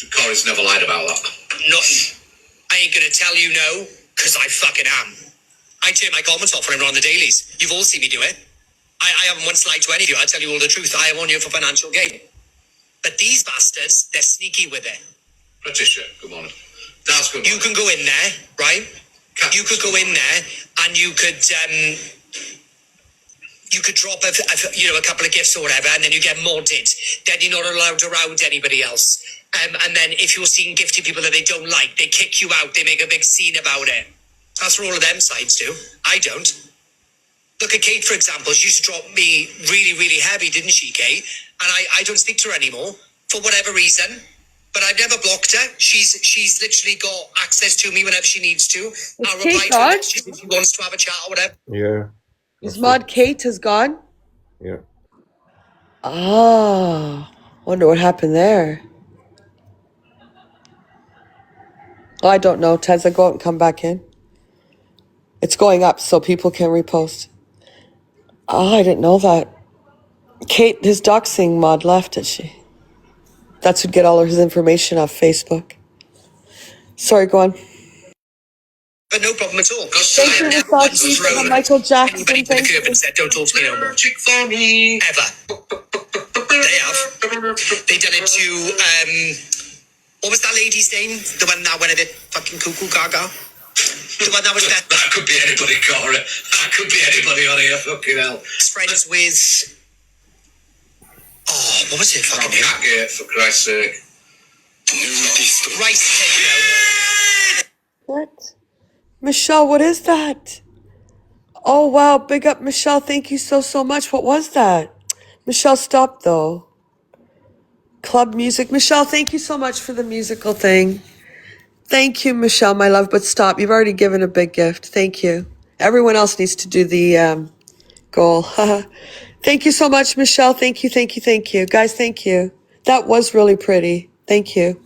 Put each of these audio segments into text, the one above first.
Corey's never lied about that. Nothing. I ain't gonna tell you no, because I fucking am. I turn my comments off when I'm on the dailies. You've all seen me do it. I haven't once lied to any of you. I'll tell you all the truth. I am on here for financial gain. But these bastards, they're sneaky with it. Patricia, good morning. Dad's good morning. You can go in there, right? You could go in there and you could drop a couple of gifts or whatever, and then you get modded. Then you're not allowed around anybody else. And then if you're seeing gifted people that they don't like, they kick you out. They make a big scene about it. That's what all of them sides do. I don't. Look at Kate, for example. She used to drop me really, really heavy, didn't she, Kate? And I don't speak to her anymore for whatever reason. But I've never blocked her. She's literally got access to me whenever she needs to. I'll reply to her if she wants to have a chat or whatever. Yeah. Is Mod Kate has gone? Yeah. Oh, wonder what happened there. Oh, I don't know. Teza, go out and come back in. It's going up so people can repost. Oh, I didn't know that. Kate, his doxing mod left, did she? That's who'd get all of his information off Facebook. Sorry, go on. But no problem at all. Thank you, Versace, for the Michael Jackson. Anybody put a curb and said, don't talk to me no more. Chick for me. Ever. They have. They done it to, what was that lady's name? The one that went a bit fucking cuckoo gaga? The one that was that. That could be anybody, Corey. That could be anybody on here, fucking hell. Friends with... Oh, what was it fucking name? Catgate, for Christ's sake. Rice cake, What? Michelle, what is that? Oh, wow. Big up, Michelle. Thank you so much. What was that? Michelle, stop, though. Club music. Michelle, thank you so much for the musical thing. Thank you, Michelle, my love, but stop. You've already given a big gift. Thank you. Everyone else needs to do the goal. Thank you so much, Michelle. Thank you. Guys, thank you. That was really pretty. Thank you.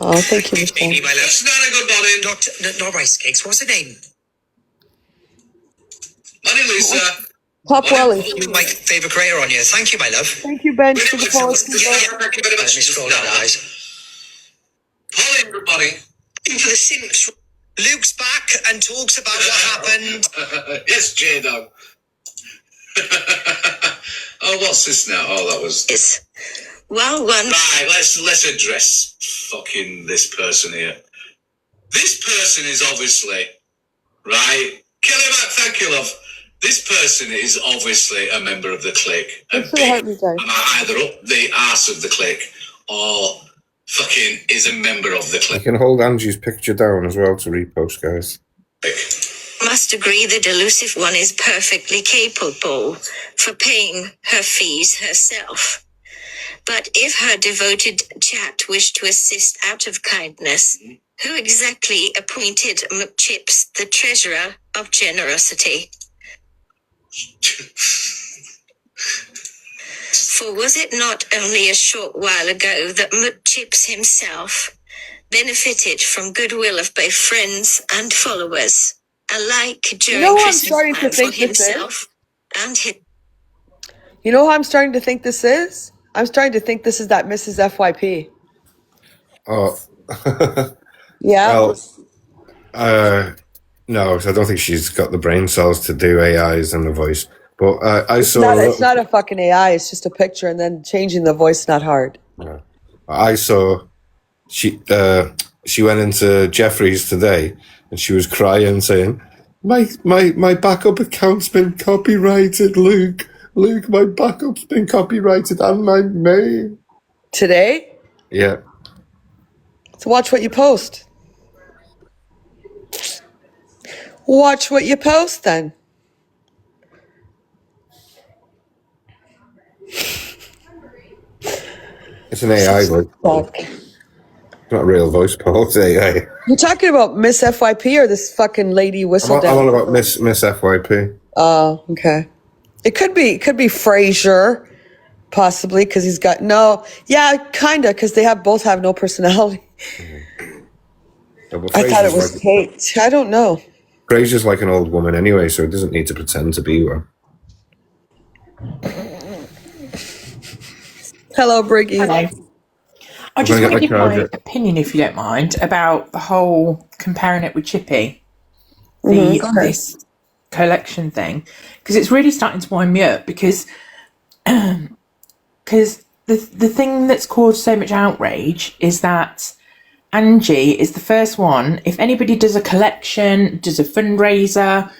Oh, thank you, Michelle. Amy, my love. It's not a good morning. Not rice cakes. What's her name? Morning, Lisa. Top Welly. My favourite creator on here. Thank you, my love. Thank you, Ben, for the post. Thank you very much. Let me scroll down, guys. Pauline, good morning. For the Sims. Luke's back and talks about what happened. Yes, J-Dog. Oh, what's this now? Oh, that was... Yes. Well, one... Right, let's address fucking this person here. This person is obviously... Right? Kelly Mac, thank you, love. This person is obviously a member of the clique. And either up the arse of the clique or fucking is a member of the clique. I can hold Angie's picture down as well to repost, guys. Must agree the delusive one is perfectly capable for paying her fees herself. But if her devoted chat wished to assist out of kindness, who exactly appointed McChips the treasurer of generosity? For was it not only a short while ago that McChips himself benefited from goodwill of both friends and followers, alike during Christmas time for himself and his... You know who I'm starting to think this is? I'm starting to think this is that Mrs. FYP. Oh. Yeah? Well, no, I don't think she's got the brain cells to do AIs and the voice. But I saw... It's not a fucking AI. It's just a picture, and then changing the voice not hard. Yeah. I saw... She went into Jeffrey's today, and she was crying, saying, My backup account's been copyrighted, Luke. Luke, my backup's been copyrighted and my name. Today? Yeah. So watch what you post. Watch what you post, then. It's an AI voice. It's not a real voice, Paul. It's AI. You're talking about Miss FYP or this fucking lady whistle down? I'm on about Miss FYP. Oh, okay. It could be Frasier, possibly, because he's got kind of, because they both have no personality. Yeah, I thought it was Kate. I don't know. Frasier's like an old woman anyway, so it doesn't need to pretend to be one. Hello, Briggy. Hello. I I'm just gonna want to get give my my charger. opinion, if you don't mind, about the whole comparing it with Chippy, Go ahead. this collection thing, because it's really starting to wind me up. Because the thing that's caused so much outrage is that Angie is the first one. If anybody does a collection, does a fundraiser,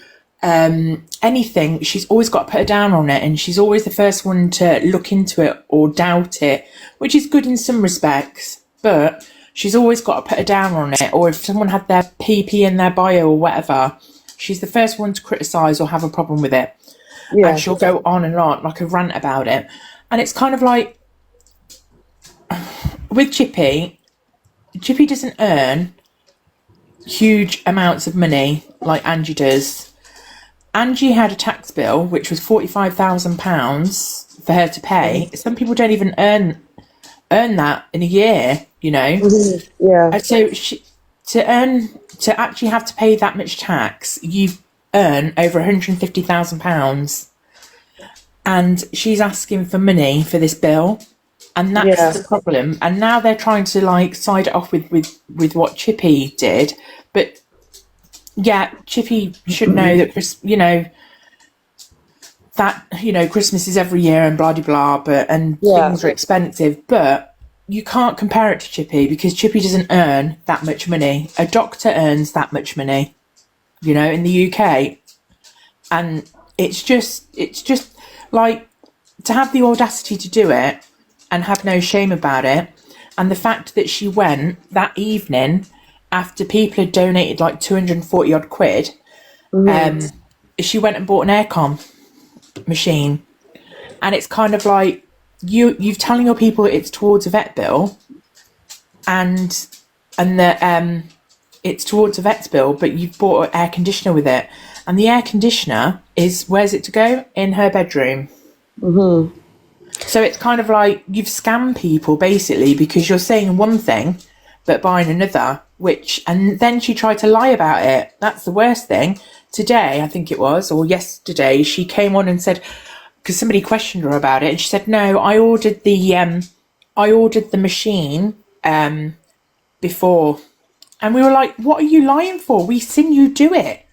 anything, she's always got to put her down on it, and she's always the first one to look into it or doubt it, which is good in some respects, but she's always got to put her down on it. Or if someone had their PP in their bio or whatever, she's the first one to criticise or have a problem with it. Yeah. And she'll go on and on like a rant about it. And it's kind of like, with Chippy doesn't earn huge amounts of money like Angie does. Angie had a tax bill which was £45,000 for her to pay. Some people don't even earn that in a year, you know. Yeah. And so to actually have to pay that much tax, you earn over £150,000, and she's asking for money for this bill, and that's the problem. And now they're trying to like side it off with what Chippy did, but. Yeah, Chippy should know that Christmas is every year and blah de blah, and things are expensive, but you can't compare it to Chippy because Chippy doesn't earn that much money. A doctor earns that much money, in the UK, and it's just like, to have the audacity to do it and have no shame about it, and the fact that she went that evening after people had donated like 240 odd quid, she went and bought an aircon machine. And it's kind of like, you're telling your people it's towards a vet bill, and that it's towards a vet's bill, but you've bought an air conditioner with it. And the air conditioner where's it to go? In her bedroom. So it's kind of like, you've scammed people basically, because you're saying one thing but buying another, and then she tried to lie about it. That's the worst thing. Today, I think it was, or yesterday, she came on and said, because somebody questioned her about it, and she said, no, I ordered the machine before. And we were like, what are you lying for? We've seen you do it.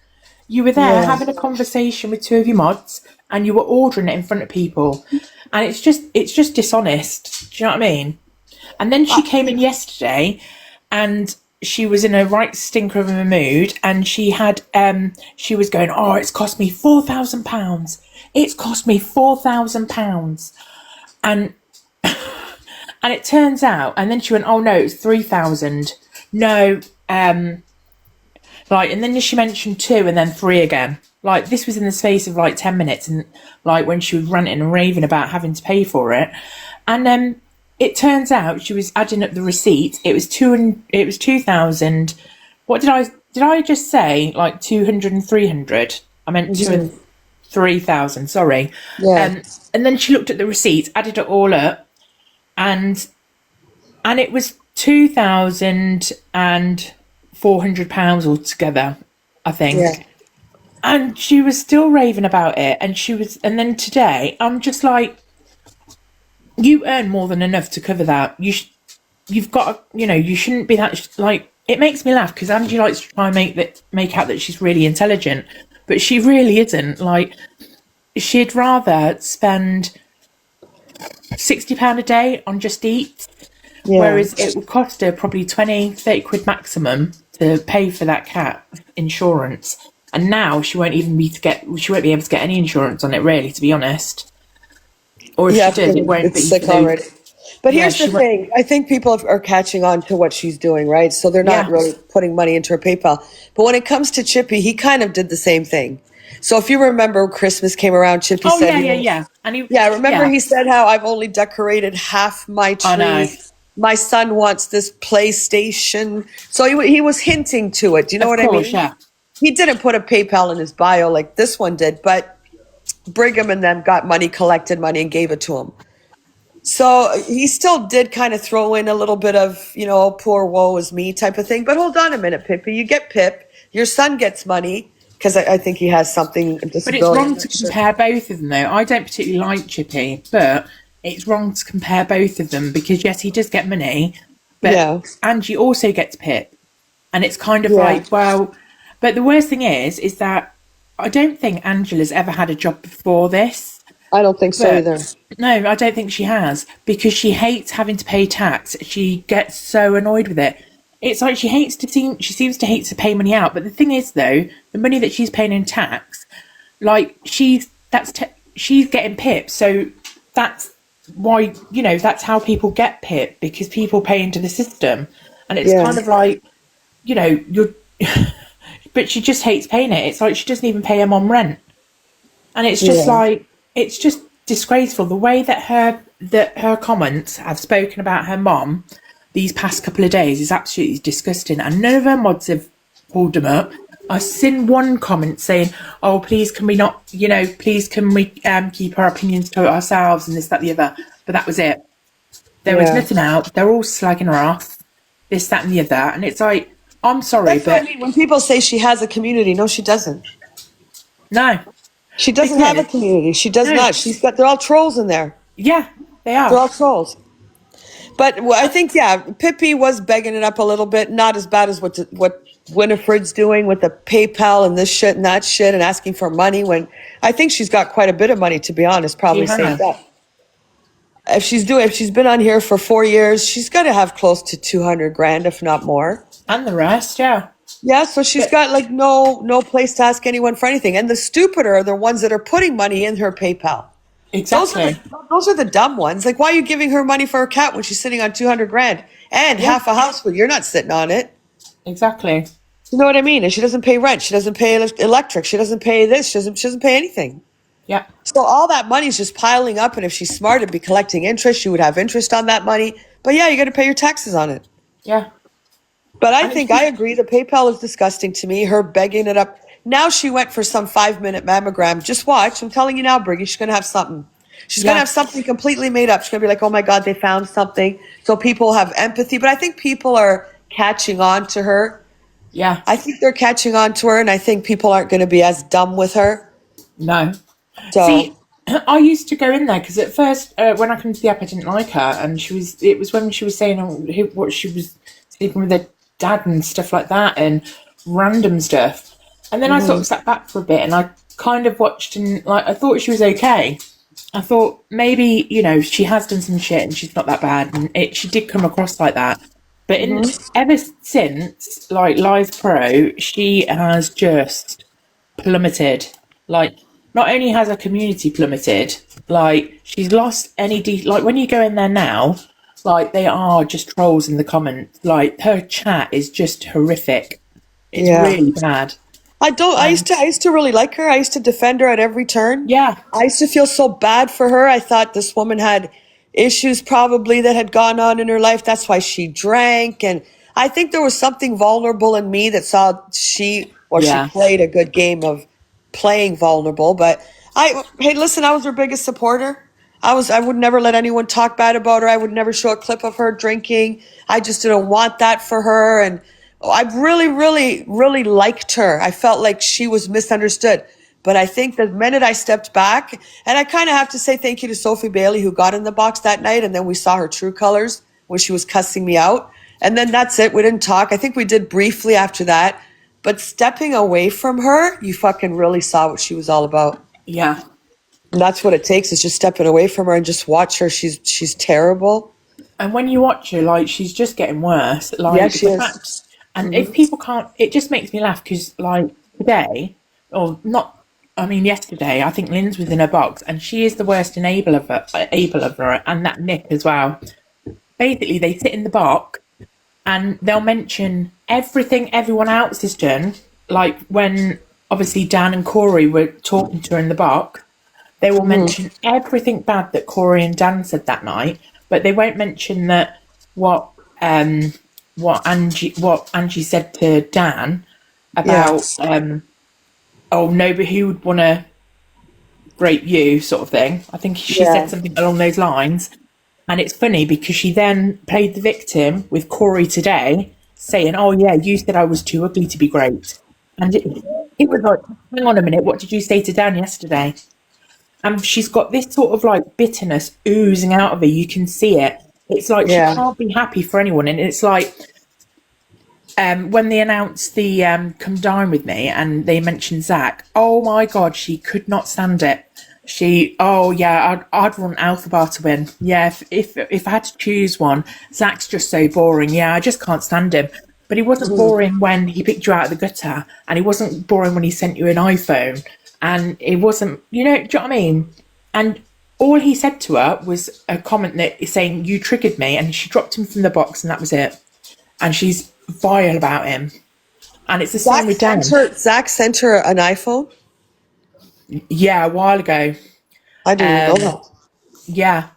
You were there having a conversation with two of your mods, and you were ordering it in front of people. And it's just dishonest. Do you know what I mean? And then she came in yesterday, and she was in a right stinker of a mood, and she was going, oh, it's cost me £4,000. It's cost me £4,000. And it turns out, and then she went, oh no, it's 3,000. No, and then she mentioned 2 and then 3 again. Like, this was in the space of like 10 minutes, and like when she was ranting and raving about having to pay for it. And then it turns out she was adding up the receipts. It was 2,000. What did I just say? Like 200 and 300. I meant 2 and 3,000. Sorry. Yeah. And then she looked at the receipts, added it all up, and it was £2,400 altogether, I think. Yeah. And she was still raving about it, and then today I'm just like, you earn more than enough to cover that. You've got to, you shouldn't be that, like, it makes me laugh because Angie likes to try and make out that she's really intelligent, but she really isn't. Like, she'd rather spend £60 a day on Just Eat, whereas it would cost her probably 20-30 quid maximum to pay for that cat insurance. And now she won't be able to get any insurance on it, really, to be honest. Or if she did, it won't be. Sick already. But here's the thing. I think people are catching on to what she's doing, right? So they're not really putting money into her PayPal. But when it comes to Chippy, he kind of did the same thing. So if you remember, Christmas came around, Chippy said... He said how I've only decorated half my tree. I know. My son wants this PlayStation. So he was hinting to it. Do you know what I mean? Yeah. He didn't put a PayPal in his bio like this one did, but Brigham and them got money, collected money, and gave it to him. So he still did kind of throw in a little bit of, poor woe is me type of thing. But hold on a minute, Pippi. You get Pip. Your son gets money because I think he has something. But it's wrong to compare both of them, though. I don't particularly like Chippy, but it's wrong to compare both of them because yes, he does get money, but Yeah. Angie also gets Pip. And it's kind of Yeah. like, well, but the worst thing is that I don't think Angela's ever had a job before this. I don't think so But either. no, I don't think she has because she hates having to pay tax. She gets so annoyed with it. It's like she seems to hate to pay money out. But the thing is, though, the money that she's paying in tax, like she's getting Pip. So that's why, that's how people get Pip, because people pay into the system. And it's kind of like, you're, but she just hates paying it. It's like she doesn't even pay her mom rent. And it's just like, it's just disgraceful. The way that her comments have spoken about her mom these past couple of days is absolutely disgusting. And none of her mods have pulled them up. I've seen one comment saying, oh, please can we not, please can we keep our opinions to ourselves and this, that, the other. But that was it. There was nothing out. They're all slagging her off, this, that, and the other. And it's like, I'm sorry, That's what I mean. When people say she has a community, no, she doesn't. No. She doesn't have a community. She does not. They're all trolls in there. Yeah, they are. They're all trolls. But I think, Pippi was begging it up a little bit. Not as bad as what Winifred's doing with the PayPal and this shit and that shit and asking for money when I think she's got quite a bit of money, to be honest, probably saved up. If she's been on here for 4 years, she's got to have close to 200 grand, if not more. And the rest, yeah. Yeah, so she's got like no place to ask anyone for anything. And the stupider are the ones that are putting money in her PayPal. Exactly. Those are the dumb ones. Like, why are you giving her money for her cat when she's sitting on 200 grand and half a house when you're not sitting on it? Exactly. You know what I mean? And she doesn't pay rent. She doesn't pay electric. She doesn't pay this. She doesn't pay anything. Yeah. So all that money is just piling up. And if she's smart, it'd be collecting interest. She would have interest on that money. But yeah, you got to pay your taxes on it. Yeah. But I agree. The PayPal is disgusting to me. Her begging it up. Now she went for some 5-minute mammogram. Just watch. I'm telling you now, Briggy, she's going to have something. She's going to have something completely made up. She's going to be like, oh my God, they found something. So people have empathy. But I think people are catching on to her. Yeah. I think they're catching on to her. And I think people aren't going to be as dumb with her. No. So, see, I used to go in there because at first, when I came to the app, I didn't like her. And it was when she was saying what she was sleeping with her dad and stuff like that and random stuff. And then I sort of sat back for a bit and I kind of watched and I thought she was okay. I thought maybe, she has done some shit and she's not that bad. And she did come across like that. But ever since, Live Pro, she has just plummeted. Not only has her community plummeted, she's lost any... when you go in there now, they are just trolls in the comments. Her chat is just horrific. It's really bad. I used to really like her. I used to defend her at every turn. Yeah. I used to feel so bad for her. I thought this woman had issues probably that had gone on in her life. That's why she drank. And I think there was something vulnerable in me that saw she played a good game of playing vulnerable. But hey, listen, I was her biggest supporter. I would never let anyone talk bad about her. I would never show a clip of her drinking. I just didn't want that for her. And I really, really, really liked her. I felt like she was misunderstood. But I think the minute I stepped back, and I kind of have to say thank you to Sophie Bailey, who got in the box that night, and then we saw her true colors when she was cussing me out. And then that's it. We didn't talk. I think we did briefly after that. But stepping away from her, you fucking really saw what she was all about. Yeah. And that's what it takes, is just stepping away from her and just watch her. She's terrible. And when you watch her, she's just getting worse. Yeah, she is. And if people can't, it just makes me laugh because, today, or not, yesterday, I think Lynn's was in her box, and she is the worst enabler, and that Nick as well. Basically, they sit in the box, and they'll mention everything everyone else has done. Like when, obviously, Dan and Corey were talking to her in the box, they will mention everything bad that Corey and Dan said that night, but they won't mention that what Angie said to Dan about but who would want to rape you, sort of thing. I think she said something along those lines. And it's funny because she then played the victim with Corey today, saying, oh yeah, you said I was too ugly to be great. And it was like, hang on a minute, what did you say to Dan yesterday? and she's got this sort of like bitterness oozing out of her. You can see it. It's like she can't be happy for anyone. And it's like when they announced the come dine with me and they mentioned Zach, oh my God, she could not stand it. I'd want Alphabar to win. Yeah, if I had to choose one, Zach's just so boring. Yeah, I just can't stand him. But he wasn't boring when he picked you out of the gutter, and he wasn't boring when he sent you an iPhone, and it wasn't, do you know what I mean? And all he said to her was a comment that is saying, you triggered me, and she dropped him from the box, and that was it. And she's vile about him. And it's the same with Dan. Zach sent her an iPhone? Yeah, a while ago. I didn't even know that. Yeah,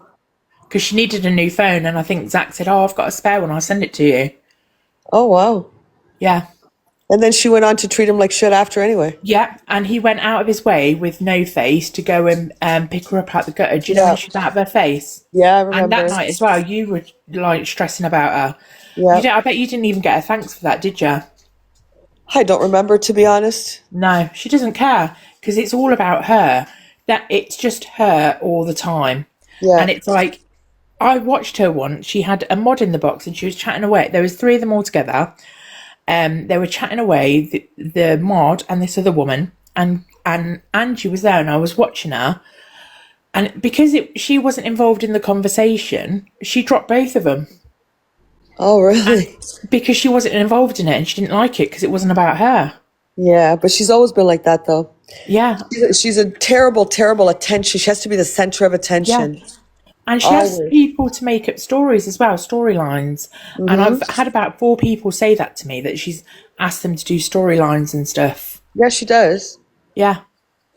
because she needed a new phone, and I think Zach said, oh, I've got a spare one, I'll send it to you. Oh, wow. Yeah. And then she went on to treat him like shit after anyway. Yeah, and he went out of his way with no face to go and pick her up out the gutter. Do you know when she was out of her face? Yeah, I remember. And that night as well, you were like stressing about her. Yeah. I bet you didn't even get a thanks for that, did you? I don't remember, to be honest. No, she doesn't care because it's all about her. That it's just her all the time. Yeah. And it's like, I watched her once. She had a mod in the box and she was chatting away. There was 3 of them all together. They were chatting away, the mod and this other woman, and Angie was there, and I was watching her. And because she wasn't involved in the conversation, she dropped both of them. Oh, really? Because she wasn't involved in it and she didn't like it because it wasn't about her. Yeah, but she's always been like that, though. Yeah. She's a terrible, terrible attention. She has to be the center of attention. Yeah. And she has people to make up stories as well, storylines. And I've had about 4 people say that to me, that she's asked them to do storylines and stuff. Yeah, she does. Yeah.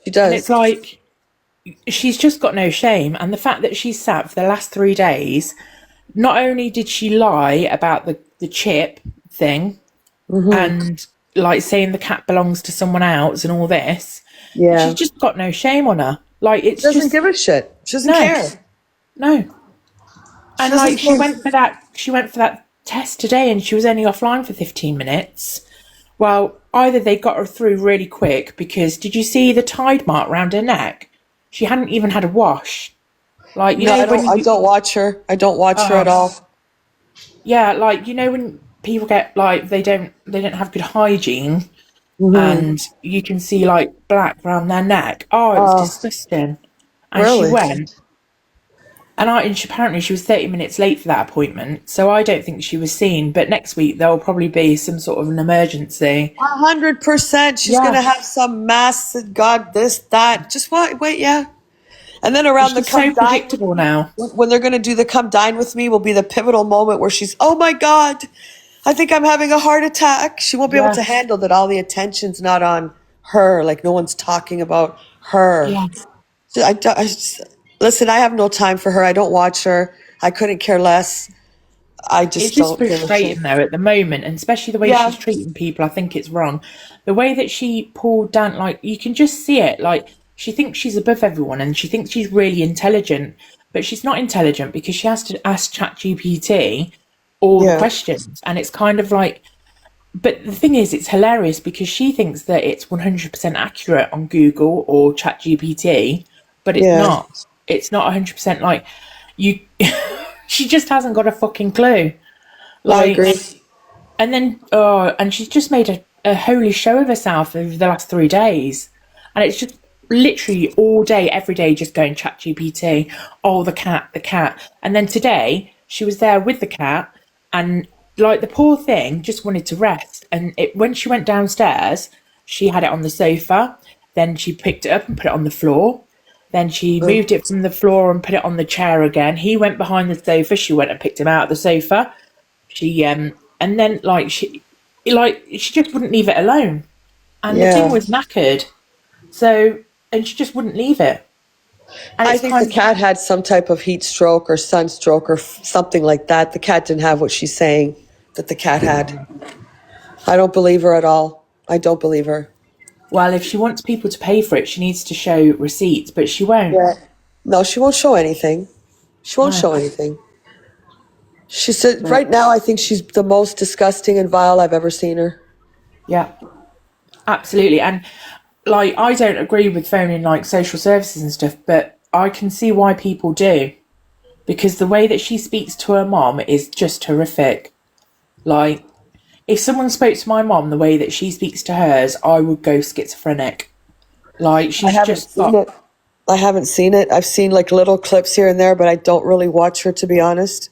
She does. And it's like, she's just got no shame. And the fact that she's sat for the last 3 days, not only did she lie about the chip thing and like saying the cat belongs to someone else and all this, she's just got no shame on her. Like, it's she doesn't give a shit. She doesn't care. No. And like she went for that test today and she was only offline for 15 minutes. Well, either they got her through really quick, because did you see the Tide mark around her neck? She hadn't even had a wash. Like, I don't watch her. I don't watch her at all. Yeah, like, when people get like they don't have good hygiene and you can see like black around their neck. Oh, it was disgusting. And really? She went. And apparently she was 30 minutes late for that appointment, so I don't think she was seen. But next week there'll probably be some sort of an emergency. 100%. She's going to have some mass, God, this, that. Just wait, yeah. And then around She's so predictable now. When they're going to do the come dine with me will be the pivotal moment where she's, oh my God, I think I'm having a heart attack. She won't be able to handle that all the attention's not on her. Like, no one's talking about her. Yeah. Listen, I have no time for her. I don't watch her. I couldn't care less. It's just frustrating though at the moment, and especially the way she's treating people. I think it's wrong. The way that she pulled down, like, you can just see it. Like, she thinks she's above everyone and she thinks she's really intelligent, but she's not intelligent because she has to ask ChatGPT all the questions. And it's kind of like, but the thing is, it's hilarious because she thinks that it's 100% accurate on Google or ChatGPT, but it's not. It's not 100% like you. She just hasn't got a fucking clue. Like, I agree. And then, and she's just made a holy show of herself over the last 3 days, and it's just literally all day, every day, just going ChatGPT. Oh, the cat, and then today she was there with the cat, and like the poor thing just wanted to rest. And when she went downstairs, she had it on the sofa. Then she picked it up and put it on the floor. Then she moved it from the floor and put it on the chair again. He went behind the sofa. She went and picked him out of the sofa. She and then she just wouldn't leave it alone. And the thing was knackered. And she just wouldn't leave it. And I think the cat had some type of heat stroke or sunstroke or something like that. The cat didn't have what she's saying that the cat had. I don't believe her at all. I don't believe her. Well, if she wants people to pay for it, she needs to show receipts, but she won't. Yeah. No, she won't show anything. She won't show anything. She said, right now, I think she's the most disgusting and vile I've ever seen her. Yeah, absolutely. And like, I don't agree with phoning like social services and stuff, but I can see why people do, because the way that she speaks to her mom is just horrific. Like, if someone spoke to my mom the way that she speaks to hers, I would go schizophrenic. Like, I she's haven't just seen got, it. I haven't seen it. I've seen like little clips here and there, but I don't really watch her, to be honest.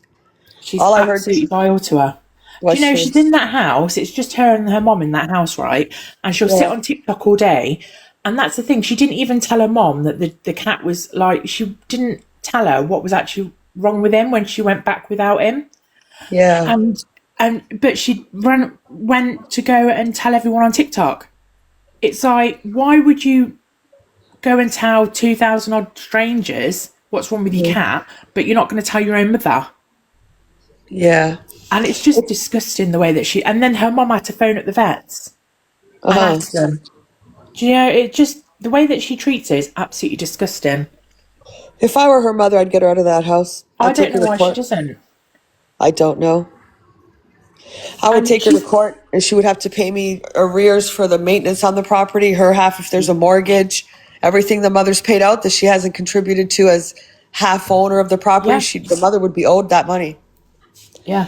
she's All I heard absolutely vile to her. Do was you know, she. she's in that house, it's just her and her mom in that house, right? And she'll sit Yeah. on TikTok all day. And that's the thing, she didn't even tell her mom that the cat was like, she didn't tell her what was actually wrong with him when she went back without him. Yeah. But she went to go and tell everyone on TikTok. It's like, why would you go and tell 2,000 odd strangers what's wrong with your cat, but you're not going to tell your own mother? Yeah. And it's just disgusting the way that she. And then her mum had to phone up the vets and Uh-huh. ask them. Do you know? It just the way that she treats her is absolutely disgusting. If I were her mother, I'd get her out of that house. I I'd take don't her know to why she court. doesn't. I don't know. I would And take her to she's court, and she would have to pay me arrears for the maintenance on the property, her half if there's a mortgage, everything the mother's paid out that she hasn't contributed to as half owner of the property. yeah, The mother would be owed that money. yeah.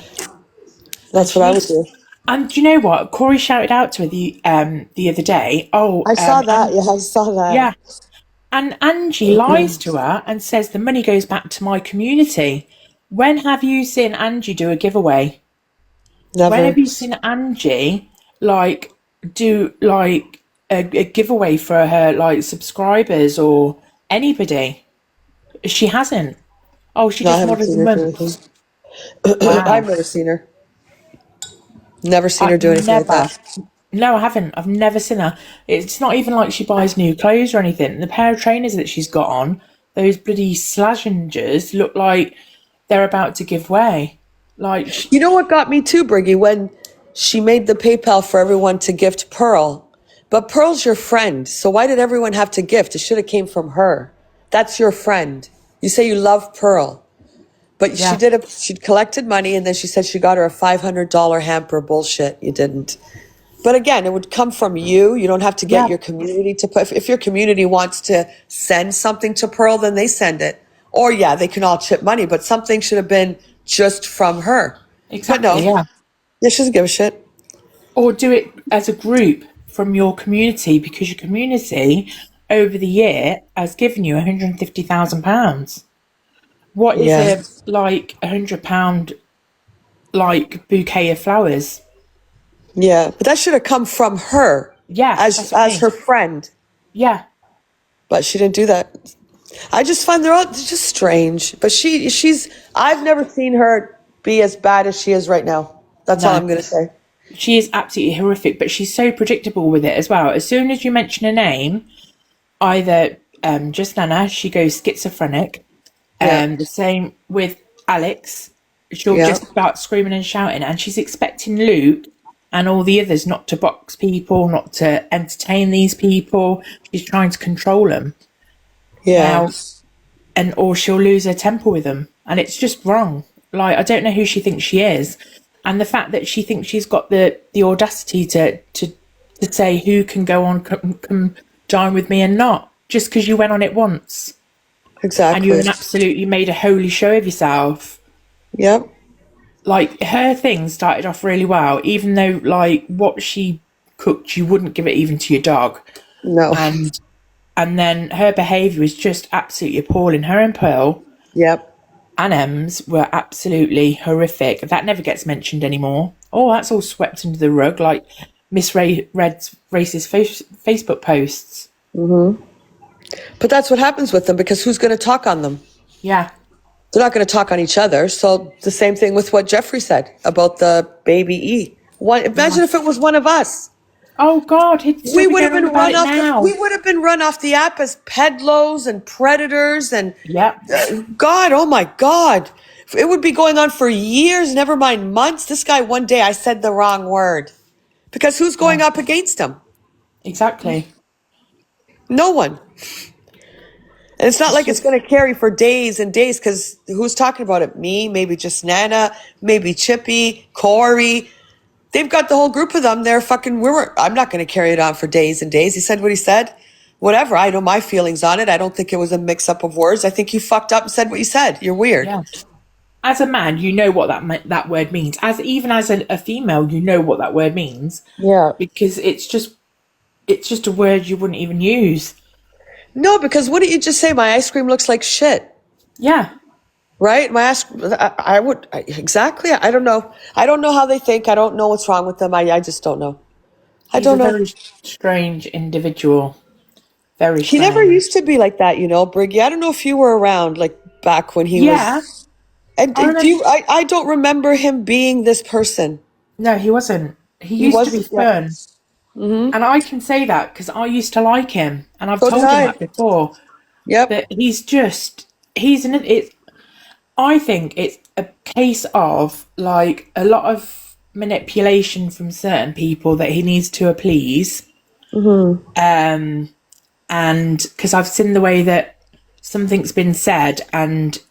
And That's what I would she's do. and do you know what? Corey shouted out to her the other day. Oh, I saw that. and Yeah, I saw that. yeah. And Angie lies to her and says the money goes back to my community. When have you seen Angie do a giveaway? When have Never. you seen Angie like do like a giveaway for her like subscribers or anybody? She hasn't. Oh, she No, I just haven't nodded a seen her do anything. month. Wow. I've never seen her. Never seen her I've do anything like never. that. No, I haven't. I've never seen her. It's not even like she buys new clothes or anything. The pair of trainers that she's got on, those bloody slashingers, look like they're about to give way. Like, You know what got me too, Briggy, when she made the PayPal for everyone to gift Pearl. But Pearl's your friend, so why did everyone have to gift? It should have came from her. That's your friend. You say you love Pearl, but yeah, she'd collected money and then she said she got her a $500 hamper. Bullshit, you didn't. But again, it would come from you. You don't have to get yeah, your community to put. If your community wants to send something to Pearl, then they send it. Or yeah, they can all chip money, but something should have been just from her. But no, exactly, yeah. yeah, she doesn't give a shit. Or do it as a group from your community because your community over the year has given you £150,000. What is Yeah, a like £100 like bouquet of flowers? yeah, but that should have come from her Yeah, as that's what I her mean. friend. Yeah, But she didn't do that. I just find they're just strange. But she's. I've never seen her be as bad as she is right now. That's all no. I'm gonna say. She is absolutely horrific, but she's so predictable with it as well. As soon as you mention a name, either just Nana, she goes schizophrenic. Yeah, The same with Alex. She'll yeah, just start screaming and shouting, and she's expecting Luke and all the others not to box people, not to entertain these people. She's trying to control them yeah. now, and or she'll lose her temper with them, and it's just wrong. Like, I don't know who she thinks she is, and the fact that she thinks she's got the audacity to say who can go on come dine with me and not, just because you went on it once and Exactly. you made a holy show of yourself. Yep. Like, her thing started off really well, even though like what she cooked you wouldn't give it even to your dog, No. and then her behaviour was just absolutely appalling. Her and Pearl Yep. and Ems were absolutely horrific. That never gets mentioned anymore. Oh, that's all swept under the rug, like Miss Red's racist Facebook posts. But that's what happens with them because who's going to talk on them? Yeah, They're not going to talk on each other. So the same thing with what Jeffrey said about the baby E. yeah. Imagine if it was one of us. Oh God, he'd still We be would have going on been about run it off we now. would have been run off the app as pedlos and predators and Yep. God, oh my God. It would be going on for years, never mind months. This guy, one day I said the wrong word. Because who's Yeah, going up against him? exactly. No one. And it's not It's like it's just going to carry for days and days because who's talking about it? Me, maybe just Nana, maybe Chippy, Corey. they've got the whole group of them. They're fucking. I'm not going to carry it on for days and days. He said what he said. Whatever. I know my feelings on it. I don't think it was a mix-up of words. I think you fucked up and said what you said. You're weird. Yeah. As a man, you know what that word means. Even as a female, you know what that word means. Yeah. Because it's just a word you wouldn't even use. No, because wouldn't you just say my ice cream looks like shit? Yeah. Right? I would exactly. I don't know. I don't know how they think. I don't know what's wrong with them. I just don't know. He's a very strange individual. Very He strange. never used to be like that, Briggy. I don't know if you were around like back when he was. And I don't remember him being this person. No, he wasn't. He used to be fun. Mm-hmm. And I can say that because I used to like him, and I've told him that before. Yep. That I think it's a case of like a lot of manipulation from certain people that he needs to appease. Mm-hmm. And because I've seen the way that something's been said, and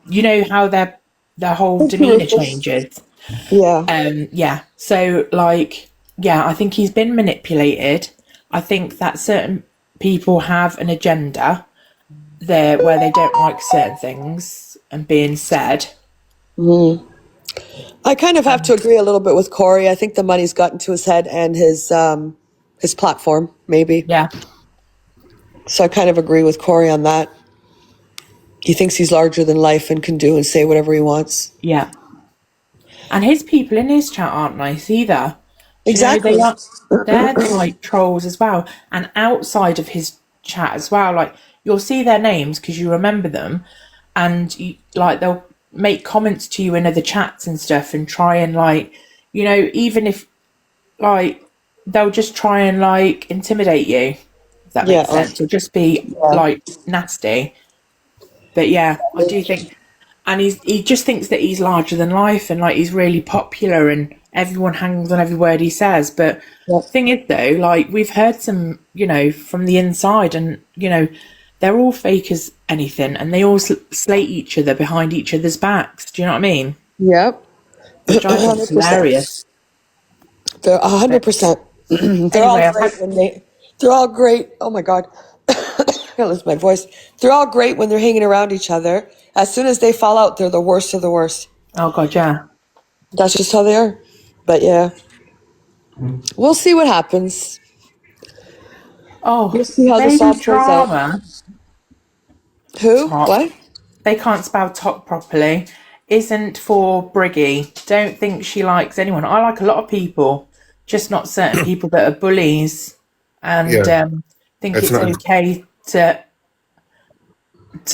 you know how their whole demeanor changes. Yeah. Yeah. So like, yeah, I think he's been manipulated. I think that certain people have an agenda there where they don't like certain things and being said. Mm. I kind of have to agree a little bit with Corey. I think the money's gotten to his head and his platform, maybe. Yeah. So I kind of agree with Corey on that. He thinks he's larger than life and can do and say whatever he wants. Yeah. And his people in his chat aren't nice either. Exactly. They're like trolls as well. And outside of his chat as well, like you'll see their names because you remember them, and they'll make comments to you in other chats and stuff and try and like, even if like they'll just try and like intimidate you, if that makes sense, or just be like nasty. But yeah, I do think, and he just thinks that he's larger than life and like he's really popular and everyone hangs on every word he says. But the thing is though, like we've heard some, from the inside, and they're all fake as anything, and they all slate each other behind each other's backs. Do you know what I mean? Yep. Which I think is hilarious. They're 100%. They're all great they're all great. Oh my God. I lose my voice. They're all great when they're hanging around each other. As soon as they fall out, they're the worst of the worst. Oh God, yeah. That's just how they are. But yeah, we'll see what happens. Oh, we'll see how this all plays out. Who? Top. What? They can't spell top properly. Isn't for Briggy. Don't think she likes anyone. I like a lot of people, just not certain people that are bullies. And think it's okay to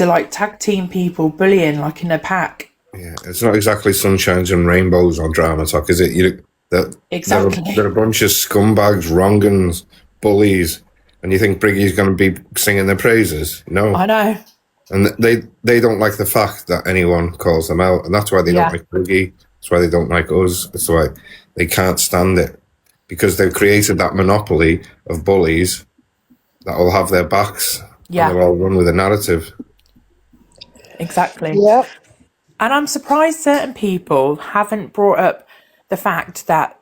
like tag team people bullying like in a pack. Yeah, it's not exactly sunshines and rainbows or drama talk, is it? Exactly. They're a bunch of scumbags, wrong'uns, bullies, and you think Briggy's going to be singing their praises? No. I know. And they don't like the fact that anyone calls them out, and that's why they don't like Briggy. That's why they don't like us. That's why they can't stand it, because they've created that monopoly of bullies that will have their backs. Yeah. And they'll all run with a narrative. Exactly. Yep. And I'm surprised certain people haven't brought up the fact that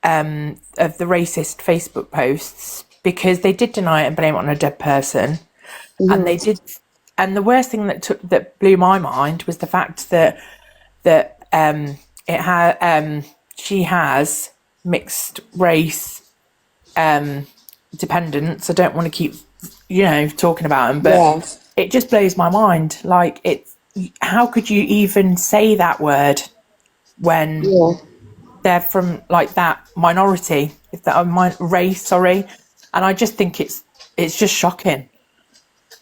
of the racist Facebook posts, because they did deny it and blame it on a dead person. Mm-hmm. And they did. And the worst thing that blew my mind was the fact that she has mixed race dependents. I don't want to keep talking about them, but it just blows my mind. Like how could you even say that word when they're from like that minority, if that race, sorry. And I just think it's just shocking.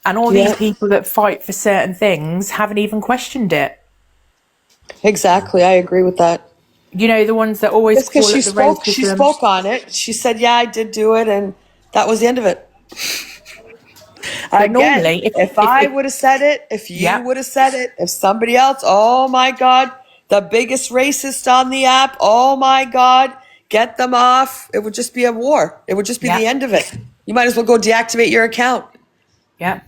And all these people that fight for certain things haven't even questioned it. Exactly, I agree with that. The ones that always call it the racism. She spoke on it. She said, "Yeah, I did do it," and that was the end of it. Again, normally, if I would have said it, if you would have said it, if somebody else, oh my God, the biggest racist on the app, oh my God, get them off. It would just be a war. It would just be the end of it. You might as well go deactivate your account. Yeah.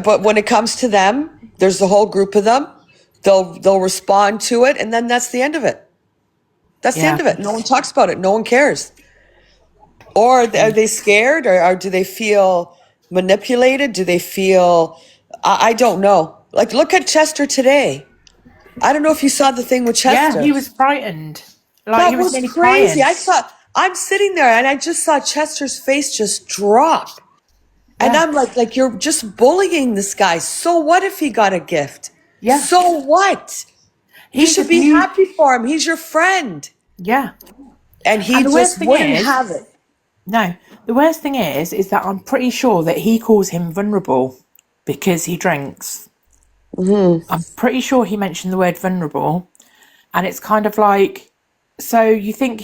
But when it comes to them, there's the whole group of them. They'll respond to it, and then that's the end of it. That's the Yeah. end of it. No one talks about it. No one cares. Or are they scared, or do they feel manipulated? Do they feel? I don't know. Like, look at Chester today. I don't know if you saw the thing with Yeah, Chester. he was frightened. Like, he That was was nearly crazy. crying. I'm sitting there and I just saw Chester's face just drop. And Yeah. I'm like, you're just bullying this guy. So what if he got a gift? Yeah. So what? You He's should be abused. happy for him. He's your friend. Yeah. And he And the worst just thing wouldn't is, have it. no, the worst thing is that I'm pretty sure that he calls him vulnerable because he drinks. I'm pretty sure he mentioned the word vulnerable. And it's kind of like, so you think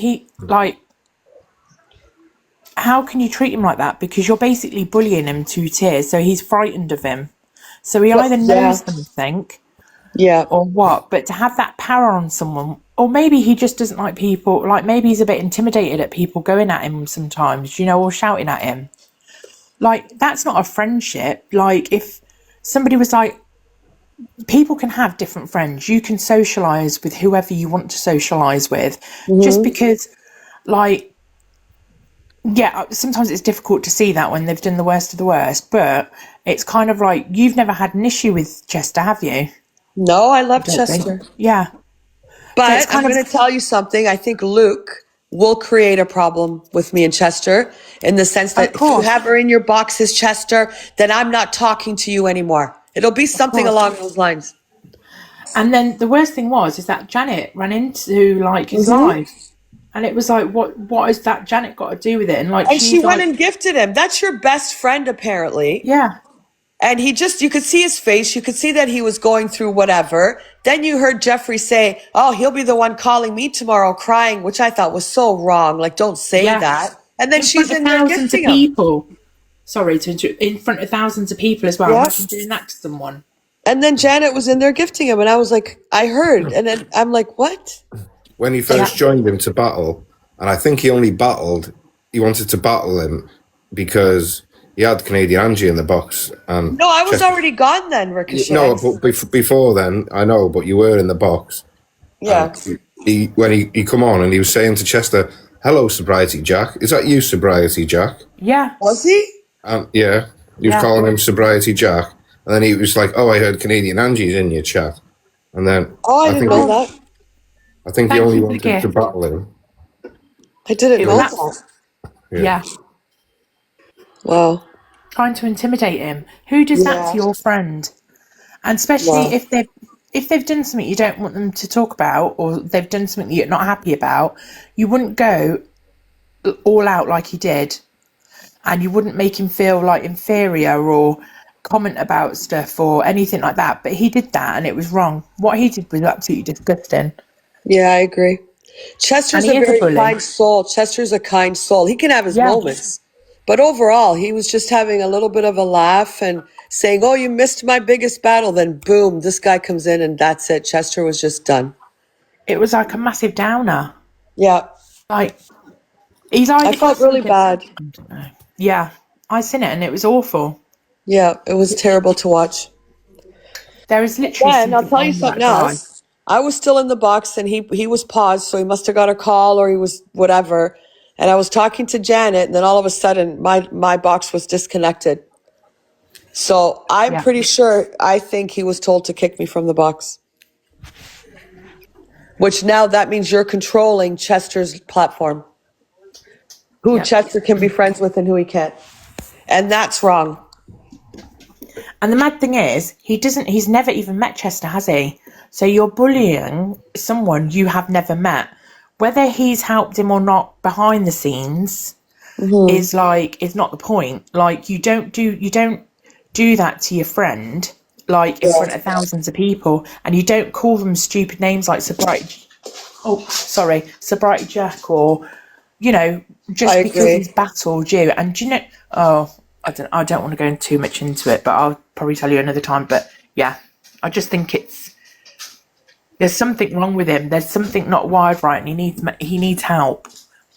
how can you treat him like that? Because you're basically bullying him to tears. So he's frightened of him. So he Well, either yeah. knows something Yeah. or what, but to have that power on someone, or maybe he just doesn't like people, like maybe he's a bit intimidated at people going at him sometimes, or shouting at him. Like, that's not a friendship. Like, if somebody was like, people can have different friends. You can socialise with whoever you want to socialise with. Just because, like, yeah, sometimes it's difficult to see that when they've done the worst of the worst, but it's kind of like, you've never had an issue with Chester, have you? No, I love Don't think. Chester. Yeah. But it's I'm kind of- going to tell you something. I think Luke will create a problem with me and Chester in the sense that Of if you course. have her in your boxes, Chester, then I'm not talking to you anymore. It'll be something course. along those lines. And then the worst thing is that Janet ran into like his life, and it was like, what has that Janet got to do with it? And like, And she she's went like, and gifted him. That's your best friend, apparently. yeah, And you could see his face. You could see that he was going through whatever. Then you heard Jeffrey say, oh, he'll be the one calling me tomorrow crying, which I thought was so wrong. Like, don't say yeah. that. And then In she's front of in there thousands of gifting him. people. Sorry to interrupt. In front of thousands of people as well. Yeah. Imagine doing that to someone. And then Janet was in there gifting him. And I was like, I heard. And then I'm like, what? When he first joined him to battle, and I think he wanted to battle him because he had Canadian Angie in the box. And No, I was already gone then, Ricochet. No, but before then, I know, but you were in the box. Yeah. When he come on and he was saying to Chester, hello, Sobriety Jack. Is that you, Sobriety Jack? Yeah. Was he? Yeah. He was calling him Sobriety Jack. And then he was like, oh, I heard Canadian Angie's in your chat. And then Oh, I didn't know that. I think he Thank only you for the wanted gift. to battle him. I didn't know that's- that. Yeah. Wow. Trying to intimidate him. Who does that to your friend? And especially if they've done something you don't want them to talk about, or they've done something that you're not happy about, you wouldn't go all out like he did, and you wouldn't make him feel like inferior or comment about stuff or anything like that. But he did that, and it was wrong. What he did was absolutely disgusting. Yeah, I agree. Chester's And a he is a very bully. kind soul. Chester's a kind soul. He can have his moments. But overall, he was just having a little bit of a laugh and saying, oh, you missed my biggest battle. Then boom, this guy comes in and that's it. Chester was just done. It was like a massive downer. Yeah. Like, he's either... I felt really bad. I don't know. Yeah, I seen it and it was awful. Yeah, it was terrible to watch. There is literally Yeah, and I'll something tell wrong you with something that guy. else. I was still in the box and he was paused, so he must have got a call or he was whatever. And I was talking to Janet, and then all of a sudden my box was disconnected. So I'm pretty sure, I think he was told to kick me from the box. Which now that means you're controlling Chester's platform. Who Chester can be friends with and who he can't. And that's wrong. And the mad thing is, he's never even met Chester, has he? So you're bullying someone you have never met. Whether he's helped him or not behind the scenes is not the point. Like, you don't do that to your friend, like in front of thousands of people, and you don't call them stupid names like Sobriety Jack, or just because he's battled you. And do you know, I don't want to go into too much into it, but I'll probably tell you another time. But yeah, I just think there's something wrong with him. There's something not wired right, and he needs help.